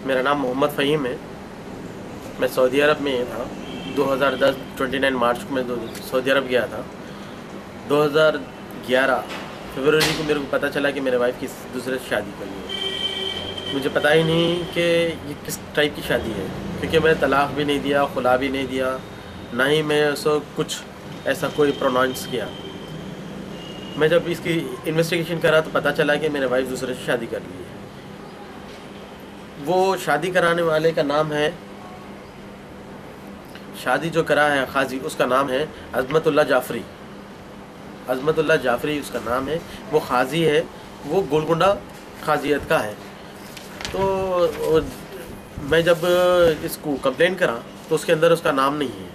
मेरा नाम मोहम्मद फ़हीम है। मैं सऊदी अरब में था। 2010 29 मार्च को मैं सऊदी अरब गया था। 2011 फरवरी को मेरे को पता चला कि मेरे वाइफ की दूसरे से शादी कर ली है। मुझे पता ही नहीं कि ये किस टाइप की शादी है, क्योंकि मैंने तलाक़ भी नहीं दिया, खुला भी नहीं दिया, ना ही मैं उसको कुछ ऐसा कोई प्रोनाउंस किया। मैं जब इसकी इन्वेस्टिगेशन करा तो पता चला कि मेरे वाइफ दूसरे से शादी कर ली है। वो शादी कराने वाले का नाम है, शादी जो करा है खाजी, उसका नाम है अज़मतुल्लाह जाफ़री। अज़मतुल्लाह जाफ़री उसका नाम है। वो खाजी है, वो गोलकुंडा खाजियत का है। तो मैं जब इसको कंप्लेन करा तो उसके अंदर उसका नाम नहीं है।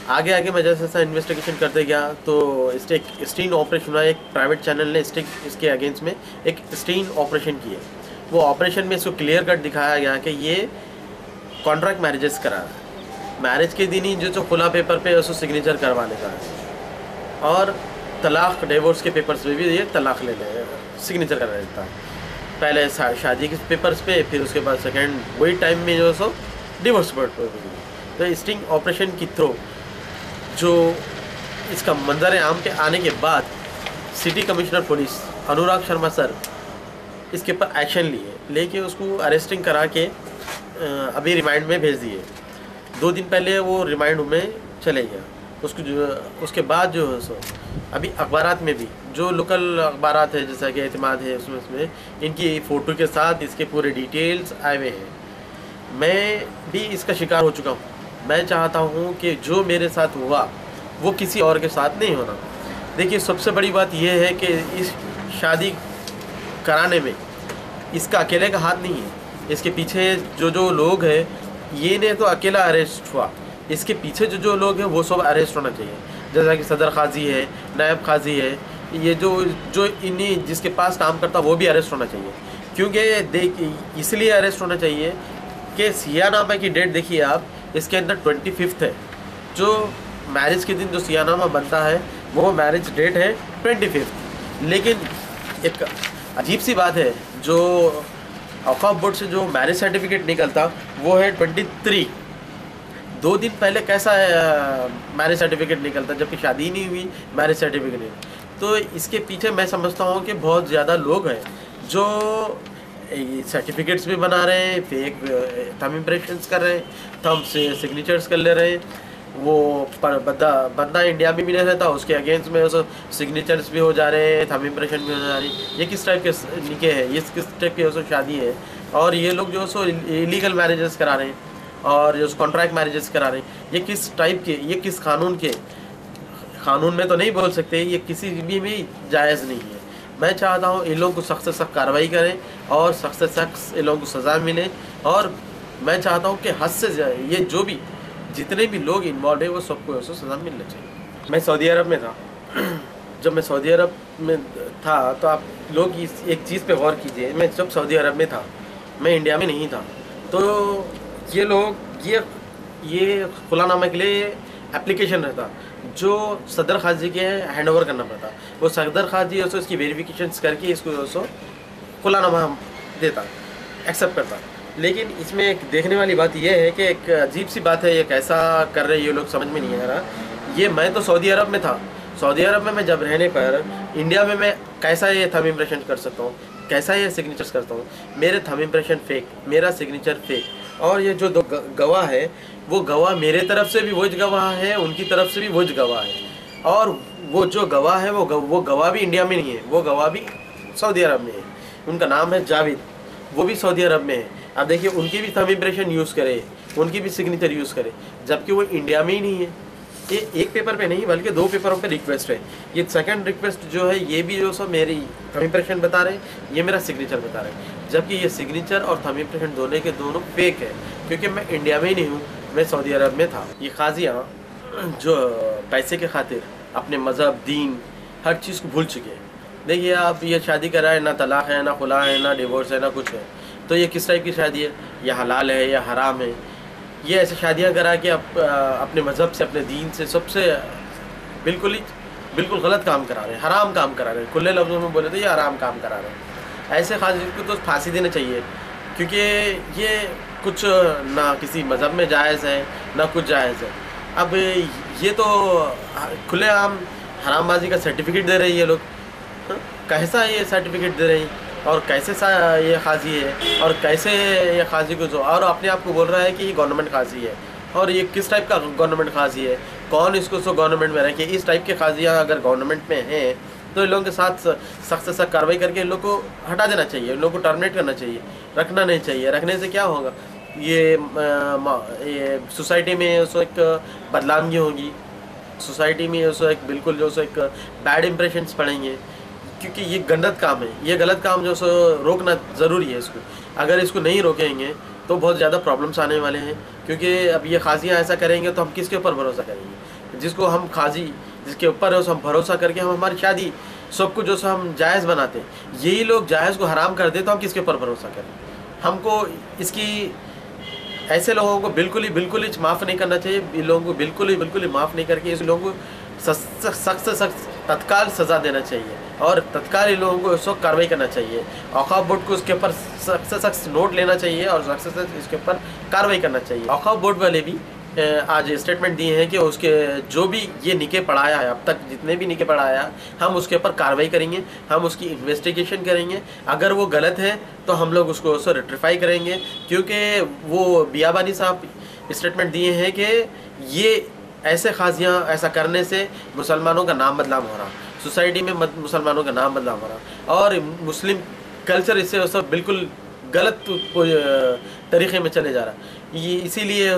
आगे आगे मैं जैसे जैसा इन्वेस्टिगेशन करते गया तो स्टिंग ऑपरेशन हुआ। एक प्राइवेट चैनल ने इसके अगेंस्ट में एक स्टिंग ऑपरेशन किए। वो ऑपरेशन में इसको क्लियर कट दिखाया गया कि ये कॉन्ट्रैक्ट मैरिजेस करा है। मैरिज के दिन ही जो खुला पेपर पे उसको सिग्नेचर करवाने का है, और तलाक़ डिवोर्स के पेपर्स पे भी ये तलाक़ लेने सिग्नेचर करना देता है। पहले शादी के पेपर्स पे, फिर उसके बाद सेकेंड वही टाइम में जो सो डिवोर्स पेपर। तो स्टिंग ऑपरेशन की थ्रू जो इसका मंजर आम के आने के बाद city commissioner police Anurag Sharma sir इसके ऊपर एक्शन लिए, लेके उसको अरेस्टिंग करा के अभी रिमांड में भेज दिए। 2 दिन पहले वो रिमांड में चले गया। उसके बाद जो है सो अभी अखबारात में भी जो लोकल अखबारात है जैसा कि एतमाद है, उसमें इनकी फ़ोटो के साथ इसके पूरे डिटेल्स आए हुए हैं। मैं भी इसका शिकार हो चुका हूँ। मैं चाहता हूँ कि जो मेरे साथ हुआ वो किसी और के साथ नहीं होना। देखिए, सबसे बड़ी बात यह है कि इस शादी कराने में इसका अकेले का हाथ नहीं है। इसके पीछे जो लोग हैं, ये ने तो अकेला अरेस्ट हुआ, इसके पीछे जो लोग हैं वो सब अरेस्ट होना चाहिए। जैसा कि सदर खाजी है, नायब खाजी है, ये जो इन्हीं जिसके पास काम करता वो भी अरेस्ट होना चाहिए। क्योंकि इसलिए अरेस्ट होना चाहिए कि सियानामा की डेट देखिए आप, इसके अंदर 25 है। जो मैरिज के दिन जो सियानामा बनता है वो मैरिज डेट है 25। लेकिन एक अजीब सी बात है, जो औकाफ बोर्ड से जो मैरिज सर्टिफिकेट निकलता वो है 23। 2 दिन पहले कैसा मैरिज सर्टिफिकेट निकलता, जबकि शादी ही नहीं हुई, मैरिज सर्टिफिकेट नहीं। तो इसके पीछे मैं समझता हूँ कि बहुत ज़्यादा लोग हैं जो सर्टिफिकेट्स भी बना रहे हैं, फेक थंब इम्प्रेशंस कर रहे हैं, थंब से सिग्नेचर्स कर ले रहे हैं। वो बंदा इंडिया में भी नहीं रहता, उसके अगेंस्ट में उस सिग्नेचर्स भी हो जा रहे हैं, थंब इम्प्रेशन भी हो जा रही है। ये किस टाइप के निके हैं, ये किस टाइप की उसको शादी है? और ये लोग जो सो इलीगल मैरिजेस करा रहे हैं और जो कॉन्ट्रैक्ट मैरिजेस करा रहे हैं, ये किस टाइप के, ये किस कानून में तो नहीं बोल सकते, ये किसी भी जायज़ नहीं है। मैं चाहता हूँ इन लोगों को सख्त से सख्त कार्रवाई करें और सख्त से सख्त इन लोगों को सज़ा मिले। और मैं चाहता हूँ कि हद से ये जो भी जितने भी लोग इन्वॉल्व है वो सबको उसको सज़ा मिलना चाहिए। मैं सऊदी अरब में था। जब मैं सऊदी अरब में था तो आप लोग इस एक चीज़ पे गौर कीजिए। मैं जब सऊदी अरब में था, मैं इंडिया में नहीं था, तो ये लोग ये खुलानामा के लिए एप्लीकेशन रहता जो सदर खाजी के हैंड ओवर करना पड़ता। वो सदर खाजी उसको इसकी वेरिफिकेशन करके इसको उसको खुलानामा देता, एक्सेप्ट करता। लेकिन इसमें एक देखने वाली बात यह है कि एक अजीब सी बात है, ये कैसा कर रहे ये लोग समझ में नहीं आ रहा। ये मैं तो सऊदी अरब में था, सऊदी अरब में मैं जब रहने पर इंडिया में मैं कैसा ये थंब इम्प्रेशन कर सकता हूँ, कैसा ये सिग्नेचर्स करता हूँ? मेरे थंब इम्प्रेशन फेक, मेरा सिग्नेचर फेक। और ये जो 2 गवाह है, वो गवाह मेरे तरफ से भी वही गवाह है, उनकी तरफ से भी वही गवाह है। और वो जो गवाह है वो गवाह भी इंडिया में नहीं है, वो गवाह भी सऊदी अरब में है। उनका नाम है जावेद, वो भी सऊदी अरब में है। अब देखिए, उनकी भी थंब इम्प्रेशन यूज़ करे, उनकी भी सिग्नेचर यूज़ करे, जबकि वो इंडिया में ही नहीं है। ये एक पेपर पे नहीं बल्कि 2 पेपरों पे रिक्वेस्ट है। ये सेकंड रिक्वेस्ट जो है, ये भी जो सो मेरी थंब इम्प्रेशन बता रहे हैं, ये मेरा सिग्नेचर बता रहे हैं, जबकि ये सिग्नेचर और थंब इम्प्रेशन दोनों के दोनों फेक है, क्योंकि मैं इंडिया में ही नहीं हूँ, मैं सऊदी अरब में था। ये खाजियाँ जो पैसे के खातिर अपने मज़हब, दीन, हर चीज़ को भूल चुके हैं। देखिए आप, ये शादी कराए, ना तलाक़ है, ना खुला है, ना डिवोर्स है, ना कुछ है। तो ये किस टाइप की शादी है? या हलाल है या हराम है? ये ऐसे शादियां करा के अपने मज़हब से, अपने दीन से सबसे बिल्कुल गलत काम करा रहे हैं, हराम काम करा रहे हैं। खुले लफ्ज़ों में बोले तो ये हराम काम करा रहे हैं। ऐसे खाजी को तो फांसी देना चाहिए, क्योंकि ये कुछ ना किसी मज़हब में जायज़ है ना कुछ जायज़ है। अब ये तो खुलेआम हरामबाजी का सर्टिफिकेट दे रही है लोग। हाँ? कैसा ये सर्टिफिकेट दे रही और कैसे ये खाजी है और कैसे ये खाजी को जो और अपने आप को बोल रहा है कि ये गवर्नमेंट खाजी है। और ये किस टाइप का गवर्नमेंट खाजी है, कौन इसको सो गवर्नमेंट में रखे? इस टाइप के खाजियाँ अगर गवर्नमेंट में हैं तो इन लोगों के साथ सख्त से सख्त कार्रवाई करके इन लोग को हटा देना चाहिए, इन लोग को टर्मिनेट करना चाहिए, रखना नहीं चाहिए। रखने से क्या होगा, ये सोसाइटी में उसको एक बदनामी होगी, सोसाइटी में उसको एक बिल्कुल जो सो एक बैड इम्प्रेशंस पड़ेंगे, क्योंकि ये गलत काम है। ये गलत काम जो सो रोकना ज़रूरी है इसको। अगर इसको नहीं रोकेंगे तो बहुत ज़्यादा प्रॉब्लम्स आने वाले हैं, क्योंकि अब ये खाजियाँ ऐसा करेंगे तो हम किसके ऊपर भरोसा करेंगे? जिसको हम खाजी जिसके ऊपर है उस हम भरोसा करके हम हमारी शादी सब कुछ जो सो हम जायज़ बनाते हैं, यही लोग जायज़ को हराम कर दे तो हम किसके ऊपर भरोसा करें? हमको इसकी ऐसे लोगों को बिल्कुल ही माफ़ नहीं करना चाहिए। इन लोगों को बिल्कुल ही माफ़ नहीं करके इस लोगों को सख्त से सख्त तत्काल सज़ा देना चाहिए और तत्काल इन लोगों को उस वक्त कार्रवाई करना चाहिए। औक़ाफ़ बोर्ड को उसके ऊपर सख्त से सख्त नोट लेना चाहिए और सख्त से सख्त इसके ऊपर कार्रवाई करना चाहिए। औक़ाफ़ बोर्ड वाले भी आज स्टेटमेंट दिए हैं कि उसके जो भी ये निके पढ़ाया है, अब तक जितने भी निके पढ़ाया हम उसके ऊपर कार्रवाई करेंगे, हम उसकी इन्वेस्टिगेशन करेंगे। अगर वो गलत है तो हम लोग उसको रेक्टिफाई करेंगे, क्योंकि वो बियाबानी साहब स्टेटमेंट दिए हैं कि ये ऐसे खाजियाँ ऐसा करने से मुसलमानों का नाम बदनाम हो रहा, सोसाइटी में मुसलमानों का नाम बदनाम हो रहा और मुस्लिम कल्चर इससे उसको बिल्कुल गलत तरीक़े में चले जा रहा। ये इसीलिए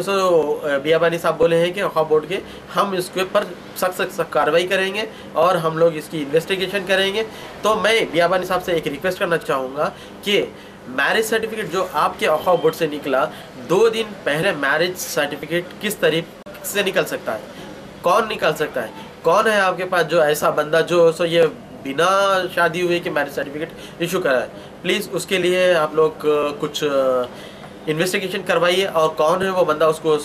बियाबानी साहब बोले हैं कि औक़ाफ़ बोर्ड के हम इसके ऊपर सख्त कार्रवाई करेंगे और हम लोग इसकी इन्वेस्टिगेशन करेंगे। तो मैं बियाबानी साहब से एक रिक्वेस्ट करना चाहूँगा कि मैरिज सर्टिफिकेट जो आपके औक़ाफ़ बोर्ड से निकला, 2 दिन पहले मैरिज सर्टिफिकेट किस तरीके से निकल सकता है, कौन निकाल सकता है? कौन है आपके पास जो ऐसा बंदा जो ये बिना शादी हुए कि मैरिज सर्टिफिकेट इशू करा है? प्लीज़ उसके लिए आप लोग कुछ इन्वेस्टिगेशन करवाइए और कौन है वो बंदा उसको